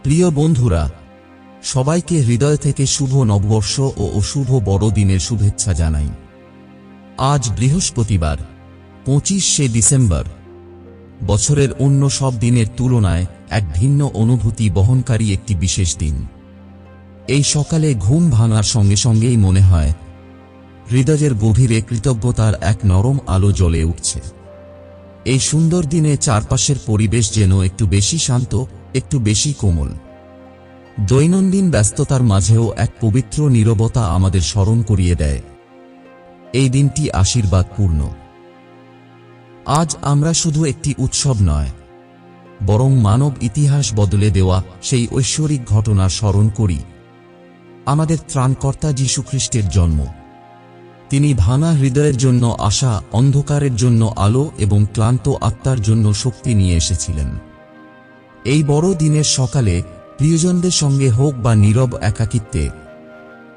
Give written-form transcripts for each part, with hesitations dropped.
প্রিয় বন্ধুরা, সবাইকে হৃদয় থেকে শুভ নববর্ষ ও অশুভ বড়দিনের শুভেচ্ছা জানাই। আজ বৃহস্পতিবার 25শে ডিসেম্বর। বছরের অন্য সব দিনের তুলনায় এক ভিন্ন অনুভূতি বহনকারী একটি বিশেষ দিন। এই সকালে ঘুম ভাঙার সঙ্গে সঙ্গেই মনে হয় হৃদয়ের গভীরে কৃতজ্ঞতার এক নরম আলো জ্বলে উঠছে। এই সুন্দর দিনে চারপাশের পরিবেশ যেন একটু বেশি শান্ত, একটু বেশি কোমল। দৈনন্দিন ব্যস্ততার মাঝেও এক পবিত্র নীরবতা আমাদের স্মরণ করিয়ে দেয় এই দিনটি আশীর্বাদপূর্ণ। আজ আমরা শুধু একটি উৎসব নয়, বরং মানব ইতিহাস বদলে দেওয়া সেই ঐশ্বরিক ঘটনা স্মরণ করি, আমাদের ত্রাণকর্তা যীশুখ্রিস্টের জন্ম। তিনি ভাঙা হৃদয়ের জন্য আশা, অন্ধকারের জন্য আলো এবং ক্লান্ত আত্মার জন্য শক্তি নিয়ে এসেছিলেন। এই বড় দিনের সকালে প্রিয়জনদের সঙ্গে হোক বা নীরব একাকিত্বে,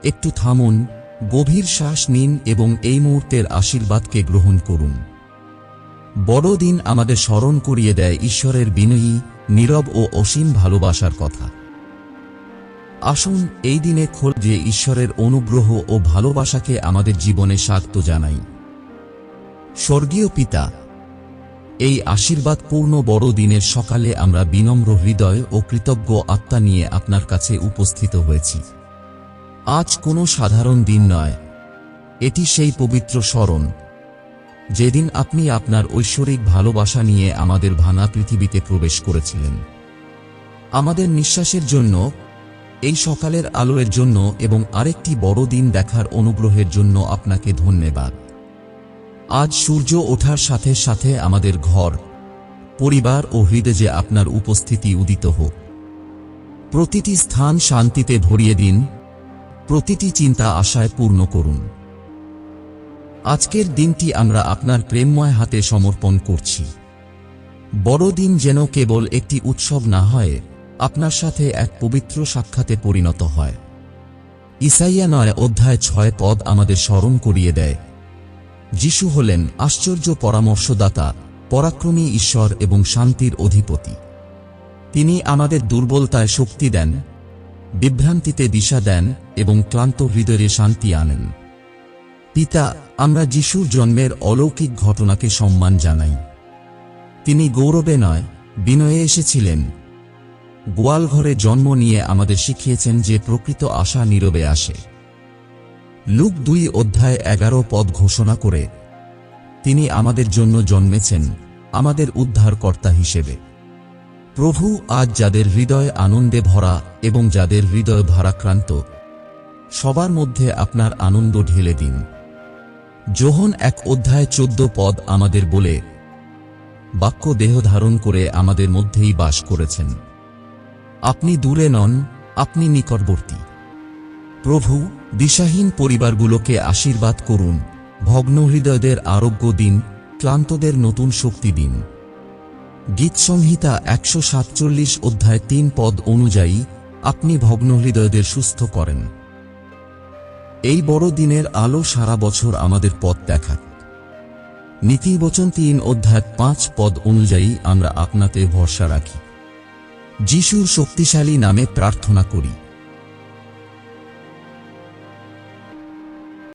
একটু থামুন, গভীর শ্বাস নিন এবং এই মুহূর্তের আশীর্বাদকে গ্রহণ করুন। বড়দিন আমাদের স্মরণ করিয়ে দেয় ঈশ্বরের বিনয়ী, নীরব ও অসীম ভালোবাসার কথা। আসুন এই দিনে খোঁজে ঈশ্বরের অনুগ্রহ ও ভালোবাসাকে আমাদের জীবনে স্বাগত জানাই। স্বর্গীয় পিতা, এই আশীর্বাদপূর্ণ বড়দিনের সকালে আমরা বিনম্র হৃদয় ও কৃতজ্ঞ আত্মা নিয়ে আপনার কাছে উপস্থিত হয়েছি। আজ কোনো সাধারণ দিন নয়, এটি সেই পবিত্র স্মরণ যেদিন আপনি আপনার ঐশ্বরিক ভালোবাসা নিয়ে আমাদের ভাঙা পৃথিবীতে প্রবেশ করেছিলেন। আমাদের নিঃশ্বাসের জন্য, এই সকালের আলোর জন্য এবং আরেকটি বড় দিন দেখার অনুগ্রহের জন্য আপনাকে ধন্যবাদ। আজ সূর্য ওঠার সাথে সাথে আমাদের ঘর, পরিবার ও হৃদয়ে আপনার উপস্থিতি উদিত হোক। প্রতিটি স্থান শান্তিতে ভরিয়ে দিন, প্রতিটি চিন্তা আশায় পূর্ণ করুন। আজকের দিনটি আমরা আপনার প্রেমময় হাতে সমর্পণ করছি। বড়দিন যেন কেবল একটি উৎসব না হয়, আপনার সাথে এক পবিত্র সাক্ষাতে পরিণত হয়। ইসাইয়া 9:6 আমাদের স্মরণ করিয়ে দেয়, যিশু হলেন আশ্চর্য পরামর্শদাতা, পরাক্রমী ঈশ্বর এবং শান্তির অধিপতি। তিনি আমাদের দুর্বলতায় শক্তি দেন, বিভ্রান্তিতে দিশা দেন এবং ক্লান্ত হৃদয়ে শান্তি আনেন। পিতা, আমরা যিশুর জন্মের অলৌকিক ঘটনাকে সম্মান জানাই। তিনি গৌরবে নয়, বিনয়ে এসেছিলেন। গোয়ালঘরে জন্ম নিয়ে আমাদের শিখিয়েছেন যে প্রকৃত আশা নীরবে আসে। লুক 2:11 ঘোষণা করে, তিনি আমাদের জন্য জন্মেছেন, আমাদের উদ্ধারকর্তা হিসেবে। প্রভু আজ যাদের হৃদয় আনন্দে ভরা এবং যাদের হৃদয় ভারাক্রান্ত, সবার মধ্যে আপনার আনন্দ ঢেলে দিন। যোহন 1:14 আমাদের বলে, বাক্য দেহ ধারণ করে আমাদের মধ্যেই বাস করেছেন। আপনি দূরে নন, আপনি নিকটবর্তী। প্রভু, দিশাহীন পরিবারগুলোকে আশীর্বাদ করুন, ভগ্ন হৃদয়দের আরোগ্য দিন, ক্লান্তদের নতুন শক্তি দিন। গীতসংহিতা 147:3 অনুযায়ী আপনি ভগ্ন হৃদয়দের সুস্থ করেন। এই বড় দিনের আলো সারা বছর আমাদের পথ দেখাক। নীতিবচন 3:5 অনুযায়ী আমরা আপনাতে ভরসা রাখি। যিশুর শক্তিশালী নামে প্রার্থনা করি।